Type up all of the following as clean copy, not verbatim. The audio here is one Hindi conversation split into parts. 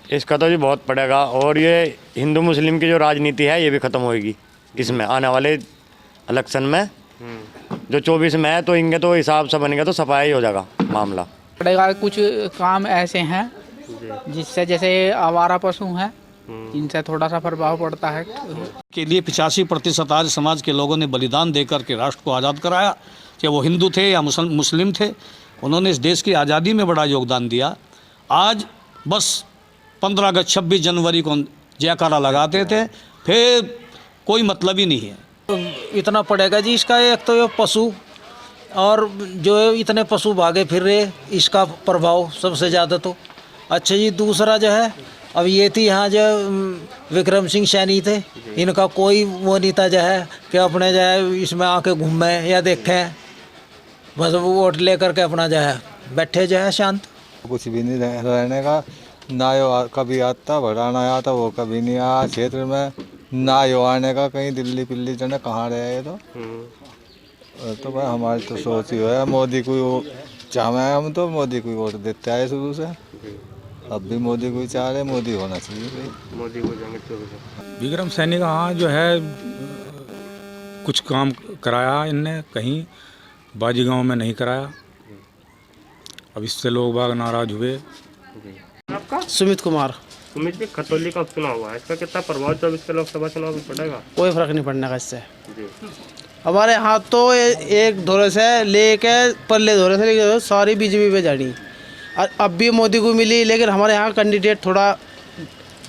इसका तो जी बहुत पड़ेगा, और ये हिंदू मुस्लिम की जो राजनीति है ये भी ख़त्म होएगी इसमें आने वाले इलेक्शन में। जो 24 में है तो इनके तो हिसाब से बनेगा तो सफाई हो जाएगा मामला। पड़ेगा कुछ काम ऐसे हैं जिससे जैसे आवारा पशु हैं इनसे थोड़ा सा प्रभाव पड़ता है। के लिए 85% आर्य समाज के लोगों ने बलिदान देकर के राष्ट्र को आज़ाद कराया, चाहे वो हिंदू थे या मुस्लिम थे। उन्होंने इस देश की आज़ादी में बड़ा योगदान दिया। आज बस 15 अगस्त 26 जनवरी को जयकारा लगाते थे, फिर कोई मतलब ही नहीं है। इतना पड़ेगा जी इसका। एक तो ये पशु और जो इतने पशु भागे फिर रहे, इसका प्रभाव सबसे ज़्यादा तो। अच्छा जी, दूसरा जो है अब ये थी यहाँ जो विक्रम सिंह सैनी थे, इनका कोई वो नहीं था जो है कि अपने जो है इसमें आके घूमें या देखें, बस वो वोट लेकर के अपना जो है बैठे जो है शांत। कुछ भी नहीं रहने का, ना यो कभी आता बढ़ाना आया था, वो कभी नहीं आया क्षेत्र में, ना यो आने का कहीं दिल्ली पिल्ली जने कहाँ रहे तो भाई हमारी तो सोच ही है मोदी को चाहे, हम तो मोदी को वोट देते आए शुरू से, अब भी मोदी को चाह रहे, मोदी होना चाहिए भाई। मोदी को जाएंगे। विक्रम सैनी का हाँ जो है कुछ काम कराया इनने, कहीं बाजी गांव में नहीं कराया। अब इससे लोग बाग नाराज हुए। आपका सुमित कुमार। सुमित जी, खतौली का उपचुनाव हुआ है, इसका कितना प्रभाव 24 के लोकसभा चुनाव में पड़ेगा? कोई फर्क नहीं पड़ने का इससे। जी। हमारे यहाँ तो एक धोरे से लेके पल्ले धोरे से लेके सारी बीजेपी पे जानी, और अब भी मोदी को मिली, लेकिन हमारे यहाँ कैंडिडेट थोड़ा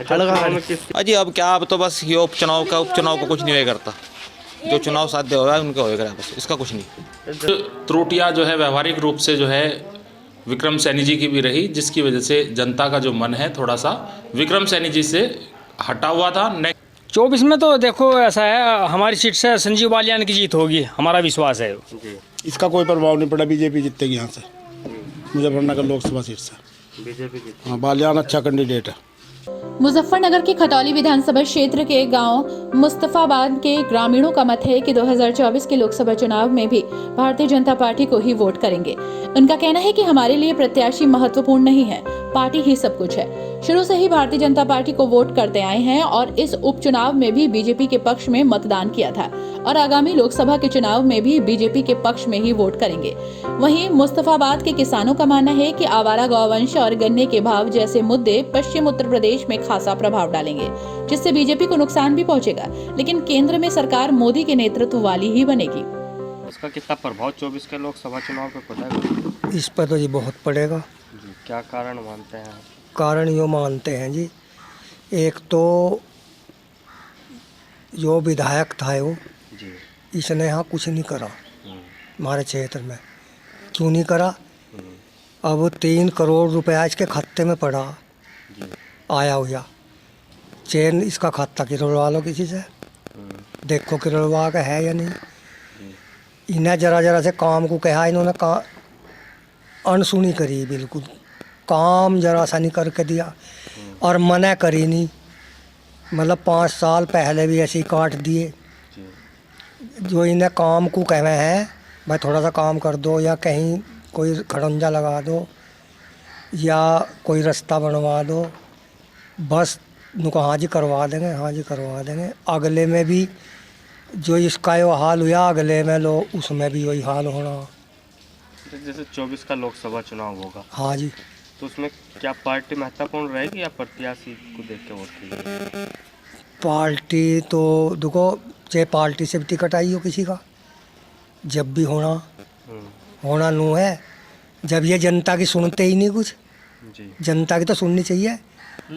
अजी अब क्या, अब तो बस ये उपचुनाव का कुछ नहीं होएगा करता। जो चुनाव साध्य हो रहा है उनका होएगा, बस इसका कुछ नहीं। त्रुटियां जो है व्यवहारिक रूप से जो है विक्रम सैनी जी की भी रही, जिसकी वजह से जनता का जो मन है थोड़ा सा विक्रम सैनी जी से हटा हुआ था। 24 में तो देखो ऐसा है, हमारी सीट से संजीव बालियान की जीत होगी, हमारा विश्वास है। इसका कोई प्रभाव नहीं पड़ा, बीजेपी जीतेगी यहाँ से, मुजफ्फरनगर लोकसभा सीट से बीजेपी। हाँ, बालियान अच्छा कैंडिडेट है। मुजफ्फरनगर के खतौली विधानसभा क्षेत्र के गांव मुस्तफाबाद के ग्रामीणों का मत है कि 2024 के लोकसभा चुनाव में भी भारतीय जनता पार्टी को ही वोट करेंगे। उनका कहना है कि हमारे लिए प्रत्याशी महत्वपूर्ण नहीं है, पार्टी ही सब कुछ है। शुरू से ही भारतीय जनता पार्टी को वोट करते आए हैं और इस उपचुनाव में भी बीजेपी के पक्ष में मतदान किया था और आगामी लोकसभा के चुनाव में भी बीजेपी के पक्ष में ही वोट करेंगे। वहीं मुस्तफाबाद के किसानों का मानना है कि आवारा गौवंश और गन्ने के भाव जैसे मुद्दे पश्चिम उत्तर प्रदेश में खासा प्रभाव डालेंगे, जिससे बीजेपी को नुकसान भी पहुंचेगा, लेकिन केंद्र में सरकार मोदी के नेतृत्व वाली ही बनेगी। इसका कितना प्रभाव 24 के लोकसभा चुनाव पे पड़ेगा? इस पर तो जी बहुत पड़ेगा जी। क्या कारण मानते हैं? कारण यो मानते हैं जी, एक तो जो विधायक था वो जी, इसने यहाँ कुछ नहीं करा हमारे क्षेत्र में। क्यों नहीं करा? अब 3 करोड़ रुपया इसके खाते में पड़ा आया हुआ, चेन इसका खाता किरड़वा लो किसी से, देखो किरड़वा का है या नहीं। इन्हें जरा से काम को कहा, इन्होंने अनसुनी करी, बिल्कुल काम जरा सा नहीं करके दिया और मना करी नहीं। मतलब 5 साल पहले भी ऐसे ही काट दिए। जो इन्हें काम को कहना है भाई थोड़ा सा काम कर दो, या कहीं कोई खड़ंजा लगा दो, या कोई रास्ता बनवा दो, बस उनको हाँ जी करवा देंगे, हाँ जी करवा देंगे। अगले में भी जो इसका यो हाल हुआ, अगले में लो उसमें भी वही हाल होना। जैसे 24 का लोकसभा चुनाव होगा, हाँ जी, तो उसमें क्या पार्टी महत्वपूर्ण रहेगी या प्रत्याशी को देख के वोट कीजिए? पार्टी तो देखो, चाहे पार्टी से भी टिकट आई हो किसी का, जब भी होना नू है। जब ये जनता की सुनते ही नहीं कुछ जी। जनता की तो सुननी चाहिए,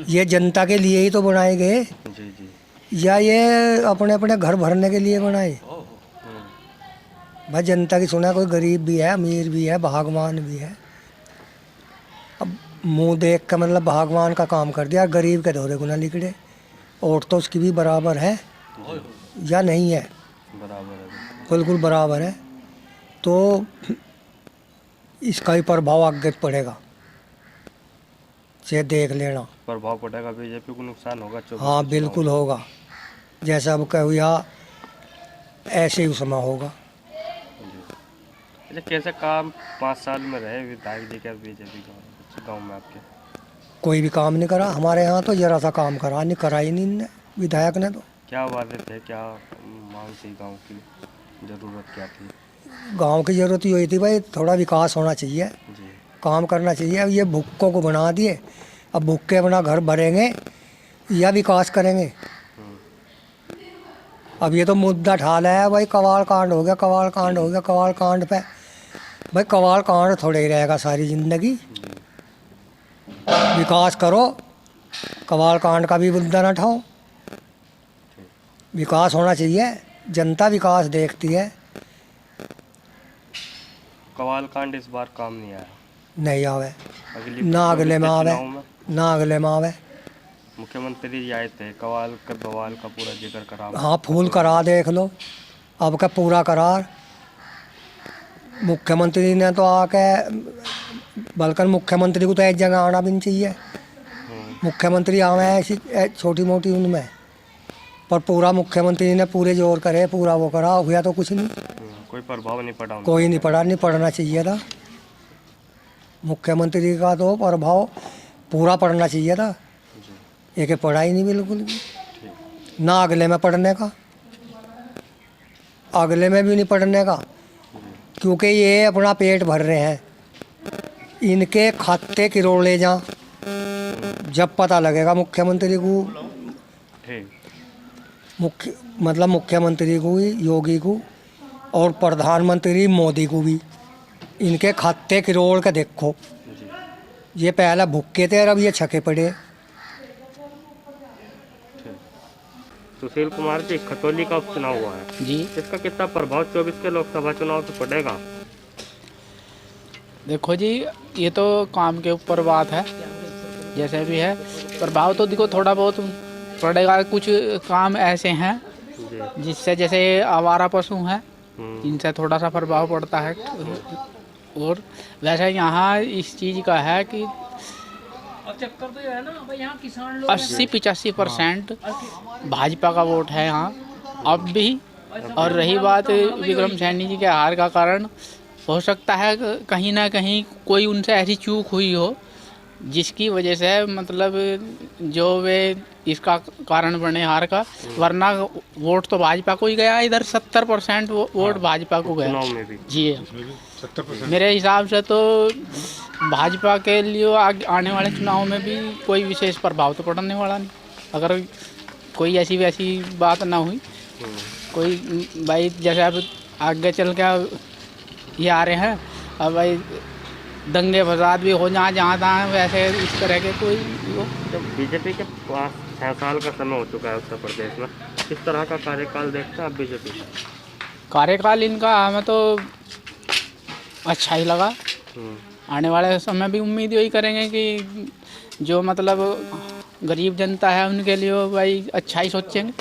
ये जनता के लिए ही तो बनाए गए जी जी। या ये अपने अपने घर भरने के लिए बनाए? भाई जनता की सुना, कोई गरीब भी है, अमीर भी है, भगवान भी है। अब मुंह देख कर मतलब भगवान का काम कर दिया, गरीब के दौरे गुना निकले। और तो उसकी भी बराबर है या नहीं है? बराबर है, बिल्कुल बराबर है। तो इसका ही प्रभाव आगे पड़ेगा, से देख लेना। प्रभाव पड़ेगा, बीजेपी को नुकसान होगा। हाँ बिल्कुल होगा, जैसा अब कहुआ ऐसे ही उसमें होगा। अच्छा, कैसे काम 5 साल में रहे विधायक जी के बीजेपी गाँव में आपके? कोई भी काम नहीं करा हमारे यहाँ, तो जरा सा काम करा नहीं, करा ही नहीं इनने, विधायक ने। तो क्या वादे थे, क्या मांग थी, गांव की ज़रूरत क्या थी? गांव की ज़रूरत यही थी भाई, थोड़ा विकास होना चाहिए, काम करना चाहिए। अब ये भुक्कों को बना दिए, अब भुक्के अपना घर भरेंगे या विकास करेंगे। अब ये तो मुद्दा ठाल है भाई, कवाल कांड हो गया, कवाल कांड हो गया, कवाल कांड पे भाई कवाल कांड थोड़े ही रहेगा सारी ज़िंदगी। विकास करो, कवाल कांड का भी मुद्दा ना उठाओ। विकास होना चाहिए, जनता विकास देखती है। कवाल कांड इस बार काम नहीं आया, नहीं आवे, अगली ना अगले में आवे, चुनाव में ना अगले में आवे। मुख्यमंत्री जी आए थे, कवाल कर बवाल का पूरा जिक्र करा। हाँ, फूल करा देख लो, अब का पूरा करार। मुख्यमंत्री ने तो आके, बल्कि मुख्यमंत्री को तो एक जगह आना भी नहीं चाहिए। मुख्यमंत्री आवे ऐसी छोटी मोटी उनमें, पर पूरा मुख्यमंत्री ने पूरे जोर करे, पूरा वो करा, हुआ तो कुछ नहीं। कोई प्रभाव नहीं पड़ा, कोई नहीं पड़ा, नहीं पड़ना चाहिए था। मुख्यमंत्री का तो प्रभाव पूरा पड़ना चाहिए था, एक पड़ा ही नहीं बिल्कुल भी। ना अगले में पढ़ने का, अगले में भी नहीं पढ़ने का, क्योंकि ये अपना पेट भर रहे हैं। इनके खाते करोड़ ले जा, जब पता लगेगा मुख्यमंत्री को, मुख्यमंत्री को भी, योगी को, और प्रधानमंत्री मोदी को भी, इनके खाते करोड़ का देखो। ये पहले भुक्के थे और अब ये छके पड़े। सुशील कुमार जी, खतौली का उपचुनाव हुआ है जी, इसका कितना प्रभाव 24 के लोकसभा चुनाव पे पड़ेगा? देखो जी, ये तो काम के ऊपर बात है, जैसे भी है प्रभाव तो देखो थोड़ा बहुत पड़ेगा। कुछ काम ऐसे हैं जिससे, जैसे आवारा पशु हैं, इनसे थोड़ा सा प्रभाव पड़ता है। और वैसे यहाँ इस चीज़ का है कि 80-85% भाजपा का वोट है यहाँ अब भी। और रही बात विक्रम सैनी जी के हार का कारण, हो सकता है कहीं ना कहीं कोई उनसे ऐसी चूक हुई हो जिसकी वजह से मतलब जो वे इसका कारण बने हार का, वरना वोट तो भाजपा को ही गया। इधर 70% वोट भाजपा को गया जी। 70% मेरे हिसाब से तो भाजपा के लिए आने वाले चुनाव में भी कोई विशेष प्रभाव तो पड़ने वाला नहीं, अगर कोई ऐसी वैसी बात ना हुई। कोई भाई जैसे अब आगे चल के ये आ रहे हैं, अब भाई दंगे फसाद भी हो जहाँ तहाँ, वैसे इस तरह के कोई जब बीजेपी के 5-6 साल का समय हो चुका है उत्तर प्रदेश में, किस तरह का कार्यकाल देखते हैं आप बीजेपी का? कार्यकाल इनका हमें तो अच्छा ही लगा। आने वाले समय भी उम्मीद यही करेंगे कि जो मतलब गरीब जनता है उनके लिए भाई अच्छा ही सोचेंगे।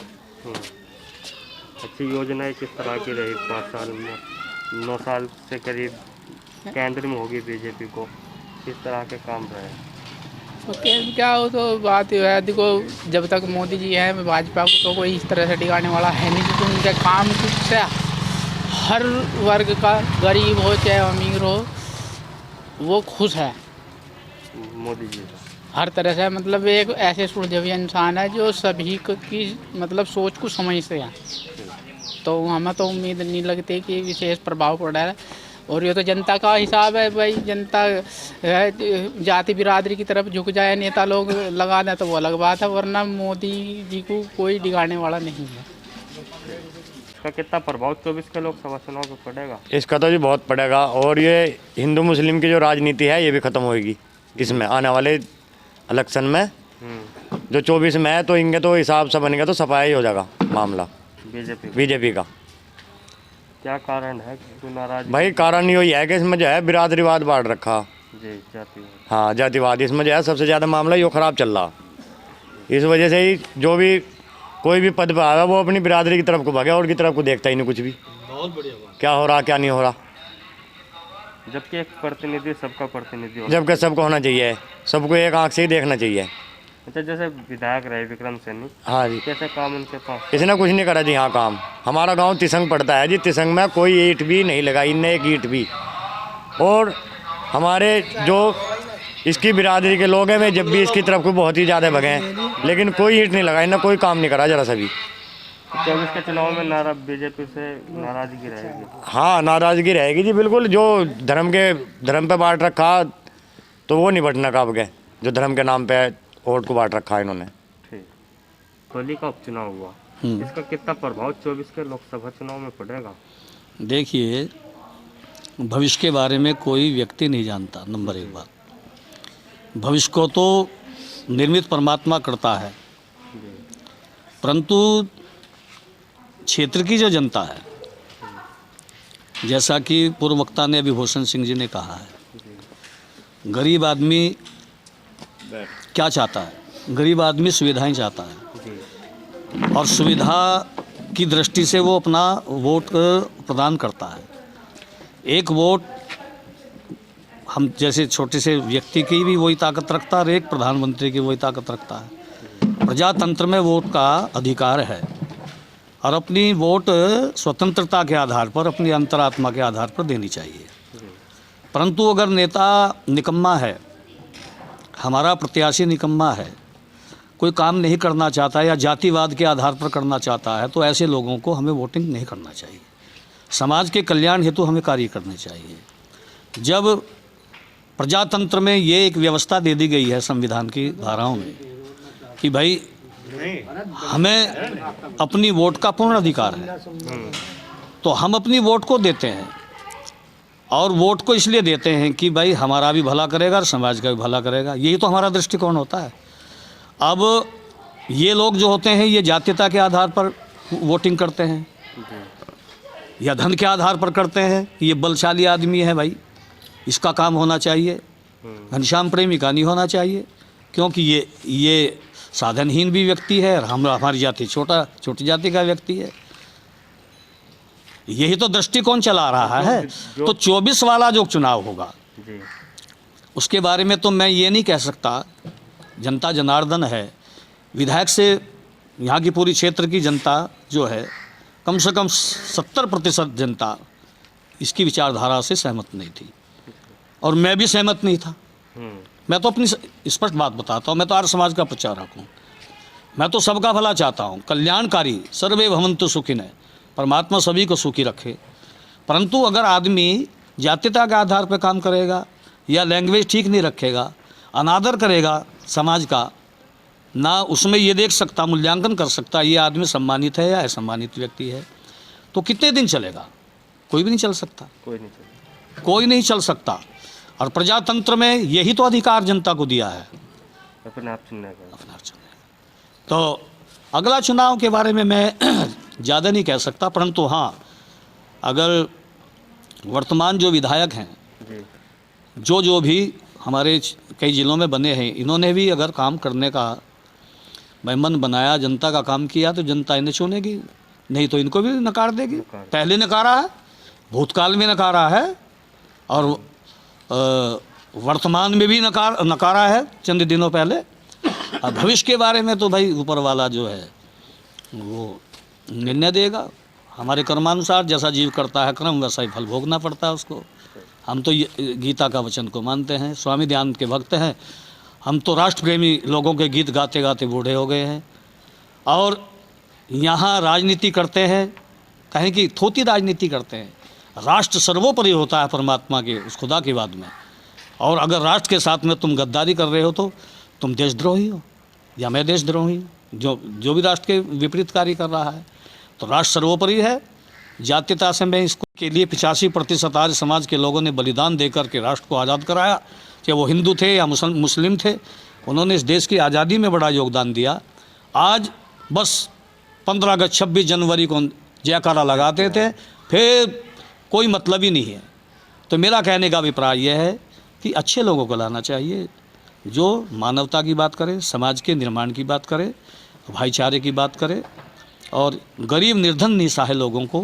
अच्छी योजनाएं किस तरह की रही 5 साल में? 9 साल से करीब केंद्र में होगी बीजेपी को, किस तरह के काम रहे? तो क्या हो तो बात ये है, देखो जब तक मोदी जी है भाजपा को तो कोई इस तरह से टिकाने वाला है नहीं, क्योंकि उनके काम से हर वर्ग का, गरीब हो चाहे अमीर हो, वो खुश है मोदी जी हर तरह से। मतलब एक ऐसे सुलझे इंसान है जो सभी की मतलब सोच को समझते हैं, तो हमें तो उम्मीद नहीं लगती कि विशेष प्रभाव पड़ा है। और ये तो जनता का हिसाब है भाई, जनता जाति बिरादरी की तरफ झुक जाए, नेता लोग लगा दें तो वो अलग बात है, वरना मोदी जी को कोई डिगाने वाला नहीं है। इसका कितना प्रभाव 24 के लोकसभा चुनाव पे पड़ेगा? इसका तो जी बहुत पड़ेगा, और ये हिंदू मुस्लिम की जो राजनीति है ये भी ख़त्म होएगी इसमें आने वाले इलेक्शन में। जो 24 में है तो इनके तो हिसाब से बनेगा, तो सफाई हो जाएगा मामला बीजेपी का। क्या कारण है क्यों नाराज? भाई कारण यही है कि इसमें जो है बिरादरीवाद बांट रखा जी, जातिवाद। हाँ, जातिवाद इसमें जो है सबसे ज़्यादा मामला यो ख़राब चल रहा। इस वजह से ही जो भी कोई भी पद पर आएगा वो अपनी बिरादरी की तरफ को भागे और की तरफ को देखता ही नहीं कुछ भी। बहुत बढ़िया क्या हो रहा क्या नहीं हो रहा, जबकि एक प्रतिनिधि सबका प्रतिनिधि हो, जबकि सबको होना चाहिए, सबको एक आंख से ही देखना चाहिए। अच्छा, जैसे विधायक रहे विक्रम सैनी, हाँ जी, कैसे काम उनके पास? इसने कुछ नहीं करा जी यहाँ काम। हमारा गांव तिसंग पड़ता है जी, तिसंग में कोई ईंट भी नहीं लगाई इनने, एक ईंट भी। और हमारे जो इसकी बिरादरी के लोग हैं, मैं जब भी इसकी तरफ को बहुत ही ज़्यादा भगे हैं, लेकिन कोई हिट नहीं लगा, इन्हें कोई काम नहीं करा जरा सा भी। 24 के चुनाव में बीजेपी से नाराजगी रहेगी? हाँ, नाराज़गी रहेगी जी, बिल्कुल। जो धर्म पे बांट रखा तो वो नहीं बटना काब गए, जो धर्म के नाम पे वोट को बांट रखा इन्होंने। ठीक। होली का उपचुनाव हुआ, इसका कितना प्रभाव 24 के लोकसभा चुनाव में पड़ेगा? देखिए, भविष्य के बारे में कोई व्यक्ति नहीं जानता। नंबर 1 बात, भविष्य को तो निर्मित परमात्मा करता है, परंतु क्षेत्र की जो जनता है, जैसा कि पूर्व वक्ता ने अभी भूषण सिंह जी ने कहा है, गरीब आदमी क्या चाहता है? गरीब आदमी सुविधाएं चाहता है और सुविधा की दृष्टि से वो अपना वोट प्रदान करता है। एक वोट हम जैसे छोटे से व्यक्ति की भी वही ताकत रखता है और एक प्रधानमंत्री की वही ताकत रखता है। प्रजातंत्र में वोट का अधिकार है और अपनी वोट स्वतंत्रता के आधार पर, अपनी अंतरात्मा के आधार पर देनी चाहिए। परंतु अगर नेता निकम्मा है, हमारा प्रत्याशी निकम्मा है, कोई काम नहीं करना चाहता या जातिवाद के आधार पर करना चाहता है, तो ऐसे लोगों को हमें वोटिंग नहीं करना चाहिए। समाज के कल्याण हेतु हमें कार्य करने चाहिए। जब प्रजातंत्र में ये एक व्यवस्था दे दी गई है संविधान की धाराओं में कि भाई हमें अपनी वोट का पूर्ण अधिकार है, तो हम अपनी वोट को देते हैं और वोट को इसलिए देते हैं कि भाई हमारा भी भला करेगा और समाज का भी भला करेगा। यही तो हमारा दृष्टिकोण होता है। अब ये लोग जो होते हैं, ये जातीयता के आधार पर वोटिंग करते हैं या धन के आधार पर करते हैं। ये बलशाली आदमी है भाई, इसका काम होना चाहिए, घनश्याम प्रेमी का नहीं होना चाहिए, क्योंकि ये साधनहीन भी व्यक्ति है और हमारी जाति छोटी जाति का व्यक्ति है। यही तो दृष्टिकोण चला रहा है। तो 24 वाला जो चुनाव होगा उसके बारे में तो मैं ये नहीं कह सकता। जनता जनार्दन है, विधायक से यहाँ की पूरी क्षेत्र की जनता जो है, कम से कम 70% जनता इसकी विचारधारा से सहमत नहीं थी और मैं भी सहमत नहीं था। मैं तो अपनी स्पष्ट बात बताता हूँ, मैं तो आर्य समाज का प्रचारक हूँ। मैं तो सबका भला चाहता हूँ, कल्याणकारी, सर्वे भवन्तु सुखिनः, परमात्मा सभी को सुखी रखे। परंतु अगर आदमी जातीयता के आधार पर काम करेगा या लैंग्वेज ठीक नहीं रखेगा, अनादर करेगा समाज का, ना उसमें ये देख सकता, मूल्यांकन कर सकता ये आदमी सम्मानित है या असम्मानित व्यक्ति है, तो कितने दिन चलेगा? कोई भी नहीं चल सकता, कोई नहीं चल सकता। और प्रजातंत्र में यही तो अधिकार जनता को दिया है, अपने आप चुनने का। तो अगला चुनाव के बारे में मैं ज़्यादा नहीं कह सकता, परंतु हाँ, अगर वर्तमान जो विधायक हैं, जो भी हमारे कई ज़िलों में बने हैं, इन्होंने भी अगर काम करने का मन बनाया, जनता का काम किया, तो जनता इन्हें चुनेगी, नहीं तो इनको भी नकार देगी। पहले नकारा है, भूतकाल में नकारा है और वर्तमान में भी नकारा है चंद दिनों पहले। अब भविष्य के बारे में तो भाई ऊपर वाला जो है वो निर्णय देगा। हमारे कर्मानुसार जैसा जीव करता है कर्म, वैसा ही फल भोगना पड़ता है उसको। हम तो गीता का वचन को मानते हैं, स्वामी दयानंद के भक्त हैं। हम तो राष्ट्र प्रेमी लोगों के गीत गाते गाते बूढ़े हो गए हैं और यहाँ राजनीति करते हैं, कहें कि थोती राजनीति करते हैं। राष्ट्र सर्वोपरि होता है परमात्मा के, उस खुदा के बाद में। और अगर राष्ट्र के साथ में तुम गद्दारी कर रहे हो तो तुम देशद्रोही हो या मैं देशद्रोही हूँ, जो भी राष्ट्र के विपरीत कार्य कर रहा है। तो राष्ट्र सर्वोपरि है। जातीयता से मैं इसको के लिए 85% आर्य समाज के लोगों ने बलिदान देकर के राष्ट्र को आज़ाद कराया, चाहे वो हिंदू थे या मुस्लिम थे। उन्होंने इस देश की आज़ादी में बड़ा योगदान दिया। आज बस 15 अगस्त 26 जनवरी को जयकारा लगाते थे, फिर कोई मतलब ही नहीं है। तो मेरा कहने का अभिप्राय यह है कि अच्छे लोगों को लाना चाहिए, जो मानवता की बात करे, समाज के निर्माण की बात करे, भाईचारे की बात करे और गरीब निर्धन निसहाय लोगों को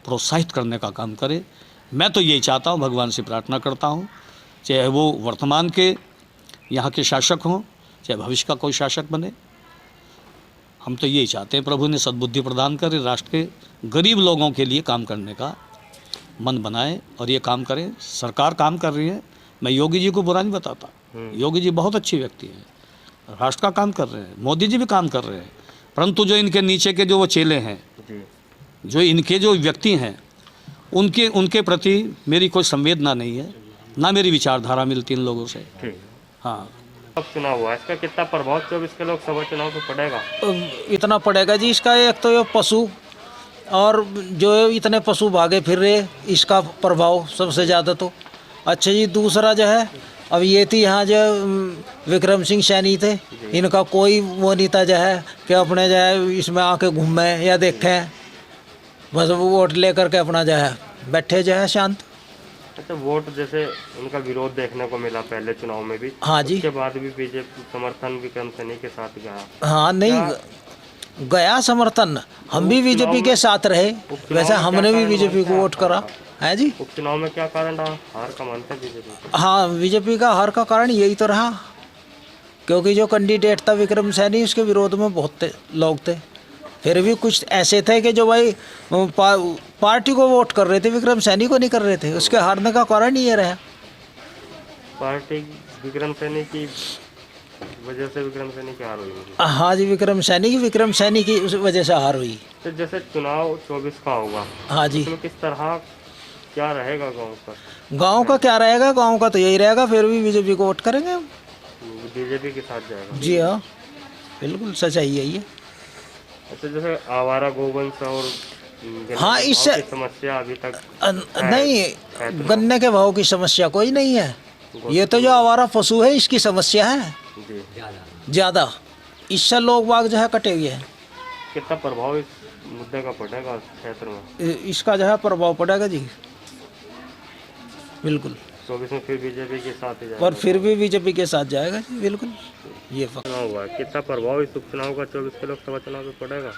प्रोत्साहित करने का काम करे। मैं तो यही चाहता हूँ, भगवान से प्रार्थना करता हूँ, चाहे वो वर्तमान के यहाँ के शासक हों, चाहे भविष्य का कोई शासक बने। हम तो यही चाहते हैं, प्रभु ने सद्बुद्धि प्रदान करे, राष्ट्र के गरीब लोगों के लिए काम करने का मन बनाए और ये काम करें। सरकार काम कर रही है, मैं योगी जी को बुरा नहीं बताता। योगी जी बहुत अच्छी व्यक्ति है, राष्ट्र का काम कर रहे हैं, मोदी जी भी काम कर रहे हैं, परंतु जो इनके नीचे के जो वो चेले हैं, जो इनके जो व्यक्ति हैं, उनके प्रति मेरी कोई संवेदना नहीं है, ना मेरी विचारधारा मिलती इन लोगों से। हाँ, अब चुनाव हुआ, इसका कितना प्रभाव 24 के लोकसभा चुनाव पे पड़ेगा? इतना पड़ेगा जी, इसका एक तो ये पशु और जो इतने पशु भागे फिर रहे, इसका प्रभाव सबसे ज़्यादा। तो अच्छा जी, दूसरा जो है, अब ये थी यहाँ जो विक्रम सिंह सैनी थे, इनका कोई वो नहीं था जो है कि अपने जो है इसमें आके घूमें या देखें, बस वो वोट लेकर के अपना जो है बैठे जो है शांत। अच्छा, वोट जैसे उनका विरोध देखने को मिला पहले चुनाव में भी, हाँ जी, उसके बाद भी बीजेपी समर्थन विक्रम सैनी के साथ गया। हाँ, नहीं गया समर्थन, हम भी बीजेपी के साथ रहे, वैसे हमने भी बीजेपी को वोट करा है जी। उपचुनाव में क्या कारण रहा हार का, मानते हैं बीजेपी? हाँ, बीजेपी का हार का कारण यही तो रहा, क्योंकि जो कैंडिडेट था विक्रम सैनी, उसके विरोध में बहुत लोग थे। फिर भी कुछ ऐसे थे कि जो भाई पार्टी को वोट कर रहे थे, विक्रम सैनी को नहीं कर रहे थे, उसके हारने का कारण ये रहा। पार्टी विक्रम सैनी की वजह से विक्रम सैनी की हार हुई? हाँ जी, विक्रम सैनी की उस वजह से हार हुई। तो जैसे चुनाव 24 का होगा, हाँ जी, उसमें किस तरह क्या रहेगा गांव का? गांव का क्या रहेगा, गांव का तो यही रहेगा, फिर भी बीजेपी को वोट करेंगे, बीजेपी के साथ जाएगा। जी हाँ, बिल्कुल सच्चाई यही है। अच्छा, जैसे आवारा गोवंश और हाँ, इससे समस्या अभी तक नहीं, गन्ने के भाव की समस्या कोई नहीं है, ये तो जो आवारा पशु है इसकी समस्या है ज़्यादा, इससे लोग बाग जो है कटे हुए हैं। कितना प्रभाव इस मुद्दे का पड़ेगा क्षेत्र में? इसका जो है प्रभाव पड़ेगा जी, बिल्कुल। 24 में फिर बीजेपी के साथ ही जाएगा, पर फिर भी बीजेपी के साथ जाएगा जी, बिल्कुल। ये चुनाव हुआ है, कितना प्रभाव इस उपचुनाव का 24 के लोकसभा चुनाव में पड़ेगा?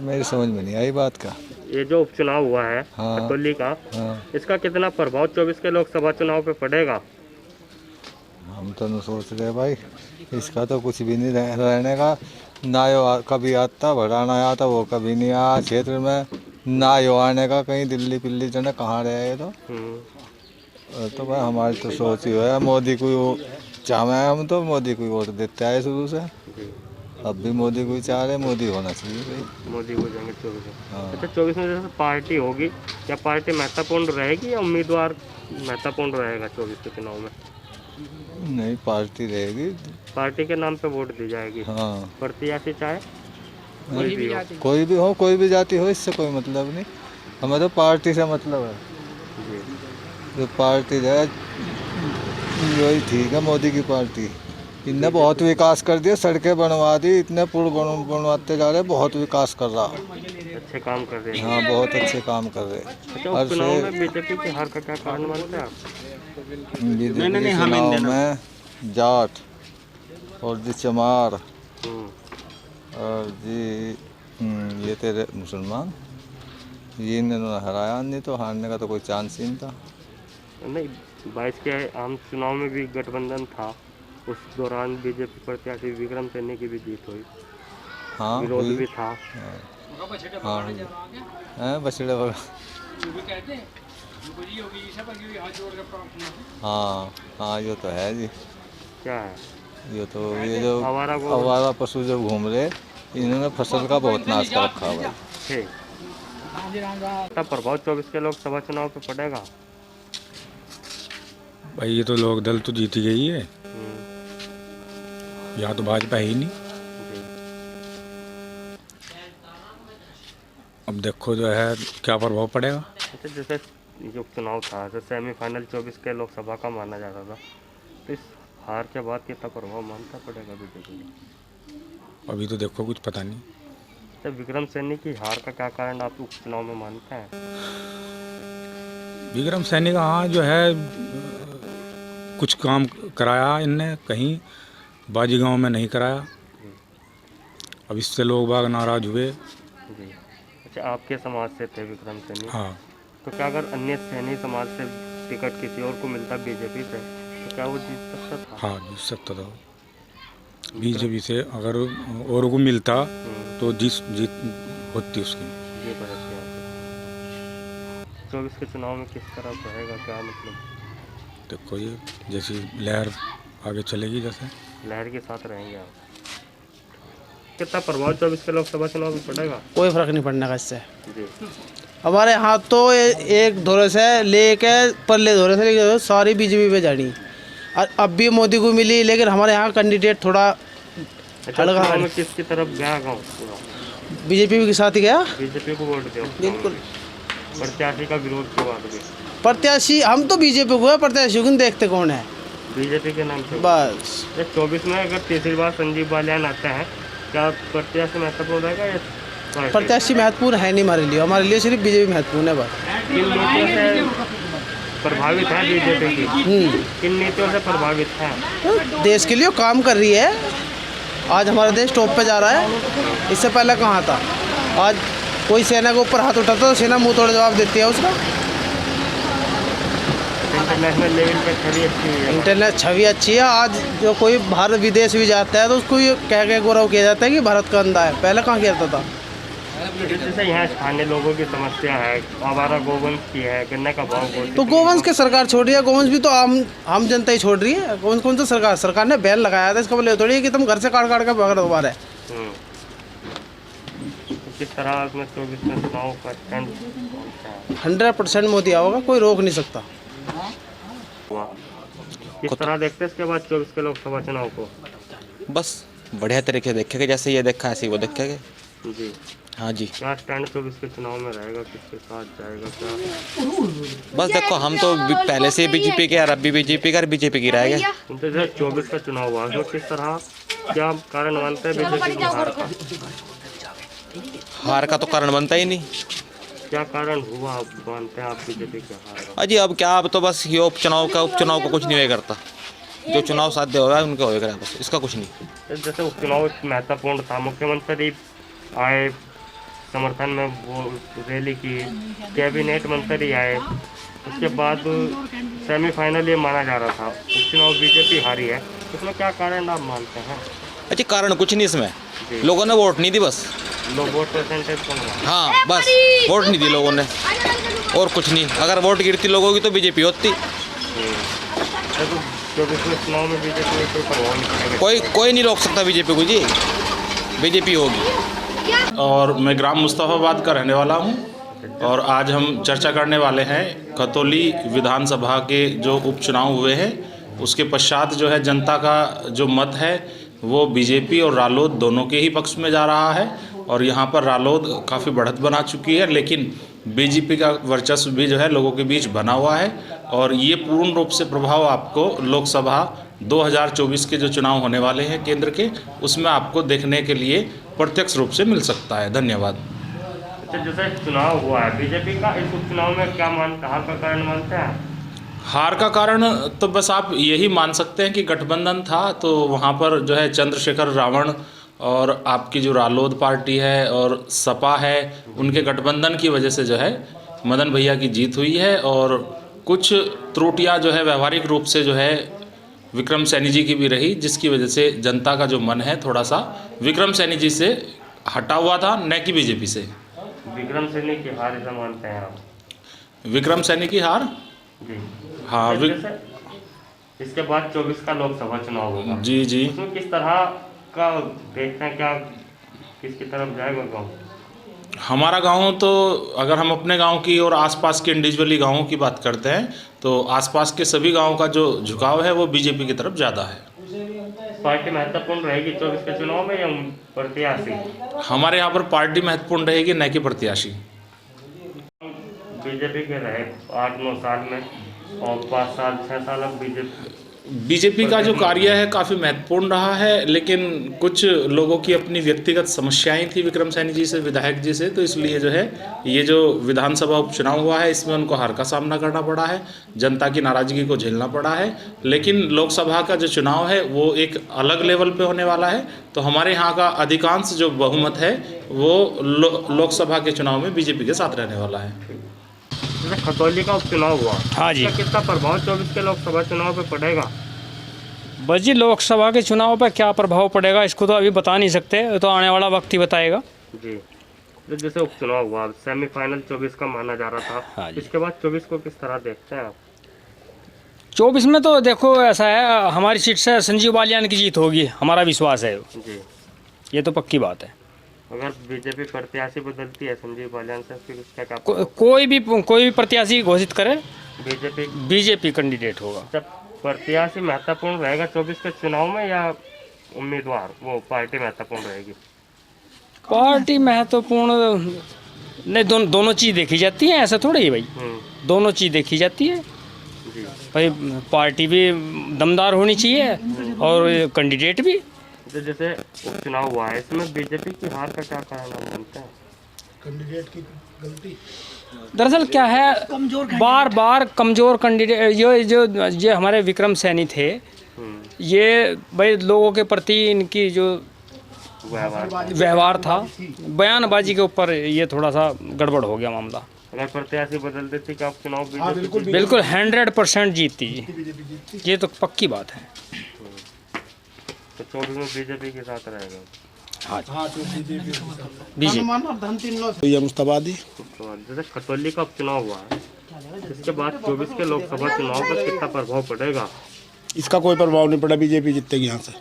मेरी समझ में नहीं आई बात का। ये जो उपचुनाव हुआ है खतौली का, इसका कितना प्रभाव 24 के लोकसभा चुनाव पे पड़ेगा? हम तो नहीं सोच रहे भाई, इसका तो कुछ भी नहीं रहने का, ना यो कभी आता बढ़ाना आता, वो कभी नहीं आया क्षेत्र में, ना यो आने का कहीं दिल्ली पिल्ली जने कहाँ रहे। तो भाई हमारी तो सोच ही है मोदी को चाहे, हम तो मोदी को वोट देते आए शुरू से, अब भी मोदी को ही चाह रहे, मोदी होना चाहिए भाई, मोदी को जाएंगे 24 में। अच्छा, 24 में जैसे पार्टी होगी, क्या पार्टी महत्वपूर्ण रहेगी या उम्मीदवार महत्वपूर्ण रहेगा 24 के चुनाव में? नहीं, पार्टी रहेगी, पार्टी के नाम पे वोट दी जाएगी। हाँ, प्रत्याशी चाहे कोई भी हो, कोई भी जाति हो, इससे कोई मतलब नहीं, हमें तो पार्टी से मतलब है। जो पार्टी है वही ठीक है, मोदी की पार्टी, इनने बहुत विकास कर दिया, सड़कें बनवा दी, इतने पुल बनवाते जा रहे, बहुत विकास कर रहा, अच्छे काम कर रहे हैं। हाँ, बहुत अच्छे काम कर रहे। अच्छा, चुनाव में बीजेपी की हार का क्या कारण मानते हैं आप? बीजेपी के चुनाव में जाट और जी चमार और जी ये तेरे मुसलमान, ये इन्होंने हराया, नहीं तो हारने का तो कोई चांस ही नहीं था। नहीं, 22 के आम चुनाव में भी गठबंधन था, उस दौरान बीजेपी प्रत्याशी विक्रम सैनी की भी जीत हुई। हाँ, विरोध भी था। हाँ, बछड़े वगैरह, हाँ, ये तो है जी। क्या है ये तो ये जो आवारा पशु जो घूम रहे, इन्होंने फसल का बहुत नाश कर रखा है भाई। क्या प्रभाव 24 के लोकसभा चुनाव पे पड़ेगा? भाई ये तो लोक दल तो जीती गई है, यहाँ तो भाजपा ही नहीं। अब देखो जो है क्या प्रभाव पड़ेगा। अच्छा, जैसे जो चुनाव था, जो सेमीफाइनल 24 के लोकसभा का माना जाता था, तो इस हार के बाद कितना प्रभाव मानता पड़ेगा बीजेपी को? अभी तो देखो कुछ पता नहीं। तो विक्रम सैनी की हार का क्या कारण आप उपचुनाव में मानते हैं? विक्रम सैनी का हाँ जो है कुछ काम कराया इनने, कहीं बाजी गांव में नहीं कराया, अब इससे लोग बाग नाराज हुए। जी। अच्छा, आपके समाज से थे विक्रम सैनी? हाँ। तो क्या अगर अन्य सैनी समाज से टिकट किसी और को मिलता बीजेपी से, तो क्या वो जीत सकता था? हाँ, जीत सकता था बीजेपी से, अगर और को मिलता तो जीत होती उसकी। ये बात है। 24 के चुनाव में किस तरह रहेगा, क्या मतलब? देखो ये जैसी लहर आगे चलेगी, जैसे लहर के साथ रहेंगे आप। कितना प्रभाव 24 के लोकसभा चुनाव में पड़ेगा? कोई फर्क नहीं पड़ने का इससे। जी। हमारे यहाँ तो एक धोरे से लेके पल्ले धोरे से लेके सारी बीजेपी पे जानी, और अब भी मोदी को मिली, लेकिन हमारे यहाँ कैंडिडेट थोड़ा चुनाव में किसकी तरफ गया गाँव? बीजेपी के साथ ही गया। बीजेपी को वोट दिया। बिल्कुल। प्रत्याशी का विरोध के बाद भी प्रत्याशी हम तो बीजेपी को है, प्रत्याशी को देखते कौन है? बीजेपी के नाम से बस। 24 में अगर तीसरी बार संजीव बालियान आते हैं, क्या प्रत्याशी महत्वपूर्ण रहेगा या पार्टी? प्रत्याशी महत्वपूर्ण है नहीं हमारे लिए सिर्फ बीजेपी महत्वपूर्ण है बस। किन नीतियों से प्रभावित है बीजेपी की? किन नीतियों से प्रभावित है? तो देश के लिए काम कर रही है। आज हमारा देश टॉप पे जा रहा है, इससे पहले कहाँ था? आज कोई सेना के ऊपर हाथ उठाता तो सेना मुंह तोड़ जवाब देती है उसका। इंटरनेशनल लेवल पे छवि अच्छी है। इंटरनेट छवि अच्छी है। आज जो कोई भारत विदेश भी जाता है तो उसको ये कह के गौरव किया जाता है कि भारत का अंधा है। पहले कहाँ किया जाता था? जैसे यहाँ स्थानीय लोगों की समस्या है, आवारा गोवंश की है, गन्ने का भाव बहुत। तो गोवंश के सरकार छोड़ रही है। गोवंश भी तो आम जनता ही छोड़ रही है। गोवंश कौन सा सरकार ने बैन लगाया था? इसका मतलब थोड़ी है कि तुम घर से काट के भाग रहे हो। किस तरह में 24 में चुनाव का स्टैंड 100% मोदी आओगा, कोई रोक नहीं सकता। किस तरह देखते हैं इसके बाद 24 के लोकसभा चुनाव को? बस बढ़िया तरीके से देखेंगे, जैसे ये देखा ऐसे ही वो देखेंगे। जी। हाँ जी। क्या स्टैंड 24 के चुनाव में रहेगा? किसके साथ जाएगा? क्या बस देखो, हम तो पहले से बीजेपी के, और अब भी बीजेपी का, बीजेपी की रहेगा। जैसे 24 का चुनाव हुआ तो किस तरह, क्या कारण मानते हैं बीजेपी की हार का? हार का तो कारण बनता ही नहीं। क्या कारण हुआ आप मानते हैं आप बीजेपी के हार का? अजी अब क्या, अब तो बस ये उपचुनाव को कुछ नहीं करता। जो चुनाव साध्य होगा उनके होएगा, बस इसका कुछ नहीं। जैसे उपचुनाव महत्वपूर्ण था, मुख्यमंत्री आए समर्थन में, वो रैली की, कैबिनेट मंत्री आए, उसके बाद सेमीफाइनल ये माना जा रहा था। उपचुनाव बीजेपी हारी है, इसमें क्या कारण आप मानते हैं? अच्छा, कारण कुछ नहीं इसमें, लोगों ने वोट नहीं दी बस। लोग वोट परसेंटेज कम है। हाँ बस, वोट नहीं दी लोगों ने, और कुछ नहीं। अगर वोट गिरती लोगों की तो बीजेपी होती। तो चुनाव में बीजेपी में कोई प्रभाव नहीं पड़ेगा? कोई नहीं रोक सकता बीजेपी को जी, बीजेपी होगी। और मैं ग्राम मुस्तफ़ाबाद का रहने वाला हूं, और आज हम चर्चा करने वाले हैं खतौली विधानसभा के जो उपचुनाव हुए हैं उसके पश्चात जो है जनता का जो मत है वो बीजेपी और रालोद दोनों के ही पक्ष में जा रहा है। और यहाँ पर रालोद काफ़ी बढ़त बना चुकी है, लेकिन बीजेपी का वर्चस्व भी जो है लोगों के बीच बना हुआ है। और ये पूर्ण रूप से प्रभाव आपको लोकसभा 2024 के जो चुनाव होने वाले हैं केंद्र के, उसमें आपको देखने के लिए प्रत्यक्ष रूप से मिल सकता है। धन्यवाद। अच्छा, जैसे चुनाव हुआ है बीजेपी का, इस उपचुनाव में क्या मानते हैं, हार का कारण मानते हैं? हार का कारण तो बस आप यही मान सकते हैं कि गठबंधन था, तो वहाँ पर जो है चंद्रशेखर रावण और आपकी जो रालोद पार्टी है और सपा है, उनके गठबंधन की वजह से जो है मदन भैया की जीत हुई है। और कुछ त्रुटियां जो है व्यवहारिक रूप से जो है विक्रम सैनी जी की भी रही, जिसकी वजह से जनता का जो मन है थोड़ा सा विक्रम सैनी जी से हटा हुआ था, न कि बीजेपी से। विक्रम सैनी की हार ऐसा मानते हैं आप? विक्रम सैनी की हार जी। हाँ। इसके बाद 24 का लोकसभा चुनाव होगा। जी जी। उसमें किस तरह का देखते हैं, क्या किसकी तरफ जाएगा गाँव? हमारा गांव तो, अगर हम अपने गांव की और आसपास के इंडिविजुअली गांवों की बात करते हैं तो आसपास के सभी गांवों का जो झुकाव है वो बीजेपी की तरफ ज़्यादा है। पार्टी महत्वपूर्ण रहेगी 24 के चुनाव में या प्रत्याशी? हमारे यहाँ पर पार्टी महत्वपूर्ण रहेगी, न कि प्रत्याशी। बीजेपी के रहे 8-9 साल में, और 5 साल 6 साल अब बीजेपी का जो कार्य है काफ़ी महत्वपूर्ण रहा है, लेकिन कुछ लोगों की अपनी व्यक्तिगत समस्याएं थी विक्रम सैनी जी से, विधायक जी से, तो इसलिए जो है ये जो विधानसभा उपचुनाव हुआ है इसमें उनको हार का सामना करना पड़ा है, जनता की नाराज़गी को झेलना पड़ा है। लेकिन लोकसभा का जो चुनाव है वो एक अलग लेवल पे होने वाला है, तो हमारे यहाँ का अधिकांश जो बहुमत है वो लोकसभा के चुनाव में बीजेपी के साथ रहने वाला है। खतौली का उपचुनाव हुआ, हाँ जी, कितना प्रभाव 24 के लोकसभा चुनाव पे पड़ेगा? बस जी, लोकसभा के चुनाव पर क्या प्रभाव पड़ेगा इसको तो अभी बता नहीं सकते, तो आने वाला वक्त ही बताएगा। जी। तो जैसे उपचुनाव हुआ, सेमीफाइनल 24 का माना जा रहा था, हाँ जी। इसके बाद 24 को किस तरह देखते हैं आप? 24 में तो देखो ऐसा है, हमारी सीट से संजीव बालियान की जीत होगी, हमारा विश्वास है। जी। ये तो पक्की बात है। अगर बीजेपी प्रत्याशी बदलती है संजीव बालियान से, फिर उसका क्या कोई भी प्रत्याशी घोषित करे, बीजेपी कैंडिडेट होगा। जब प्रत्याशी महत्वपूर्ण रहेगा 24 के चुनाव में, या उम्मीदवार वो पार्टी महत्वपूर्ण रहेगी? पार्टी महत्वपूर्ण नहीं, दोनों चीज़ देखी जाती है, ऐसा थोड़ा ही भाई। दोनों चीज़ देखी जाती है भाई, पार्टी भी दमदार होनी चाहिए और कैंडिडेट भी। तो जैसे उपचुनाव हुआ है, इसमें बीजेपी की हार का क्या कारण मानते हैं? कैंडिडेट की गलती। दरअसल क्या है, बार कमज़ोर कैंडिडेट जो हमारे विक्रम सैनी थे, ये भाई लोगों के प्रति इनकी जो व्यवहार था, बयानबाजी के ऊपर ये थोड़ा सा गड़बड़ हो गया मामला। अगर प्रत्याशी बदल देती क्या चुनाव बिल्कुल 100% जीतती जी, ये तो पक्की बात है। तो 24 में बीजेपी के साथ रहेगा? हाँ ये मुस्तफाबादी। जैसे खतौली का उपचुनाव हुआ है, इसके बाद 24 के लोकसभा चुनाव पर कितना प्रभाव पड़ेगा? इसका कोई प्रभाव नहीं पड़ा, बीजेपी जीतेगी यहाँ से,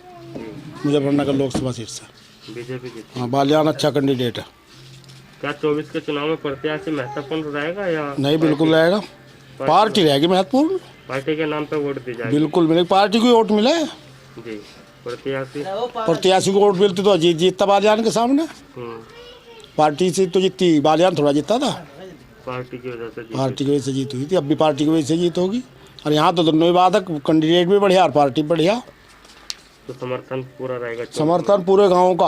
मुजफ्फरनगर लोकसभा सीट से बीजेपी जीत। हाँ, बालियान अच्छा कैंडिडेट है। क्या 24 के चुनाव में प्रत्याशी महत्वपूर्ण रहेगा या नहीं? बिल्कुल रहेगा, पार्टी रहेगी महत्वपूर्ण। पार्टी के नाम पे वोट दी जाएगी? बिल्कुल मिलेगी, पार्टी को वोट मिले जी। प्रत्याशी को वोट मिलती तो जीतता बालियान के सामने। पार्टी से तो जीतती, बालियान थोड़ा जीतता था, पार्टी की वजह से। पार्टी की वजह से जीत हुई थी, अब भी पार्टी की वजह से जीत होगी। और यहाँ तो दोनों ही बात है, कैंडिडेट भी बढ़िया और पार्टी बढ़िया। तो समर्थन पूरा रहेगा? समर्थन पूरे गाँव का।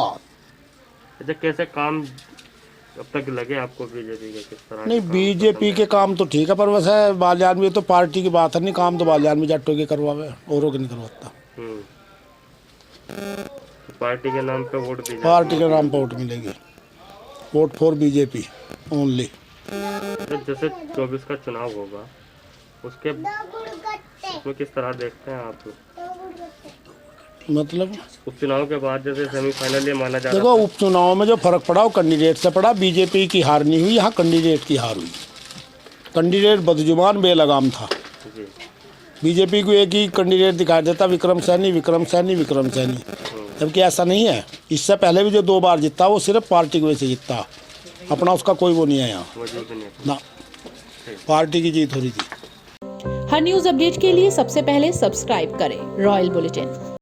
अच्छा, कैसे काम अब तक लगे आपको बीजेपी के, किस तरह? नहीं, बीजेपी के काम तो ठीक है, पर वैसे बालियान में तो पार्टी की बात है नहीं, काम तो बालियान में जट्टों के करवावे, औरों के नहीं करवाता। पार्टी के नाम पे वोट दी? पार्टी के नाम पर वोट मिलेगी, वोट फॉर बीजेपी ओनली। जैसे 24 का चुनाव होगा, उसमें किस तरह देखते हैं आप? मतलब उपचुनाव के बाद जैसे सेमीफाइनल ये माना जा रहा है। देखो, उपचुनाव में जो फर्क पड़ा वो कैंडिडेट से पड़ा, बीजेपी की हार नहीं हुई, यहाँ कैंडिडेट की हार हुई। कैंडिडेट बदजुबान बेलगाम था। बीजेपी को एक ही कैंडिडेट दिखाई देता, विक्रम सैनी, जबकि ऐसा नहीं है। इससे पहले भी जो 2 बार जीता वो सिर्फ पार्टी की वजह से जीता, अपना उसका कोई वो नहीं है यहाँ ना, पार्टी की जीत हो रही थी। हर न्यूज अपडेट के लिए सबसे पहले सब्सक्राइब करें रॉयल बुलेटिन।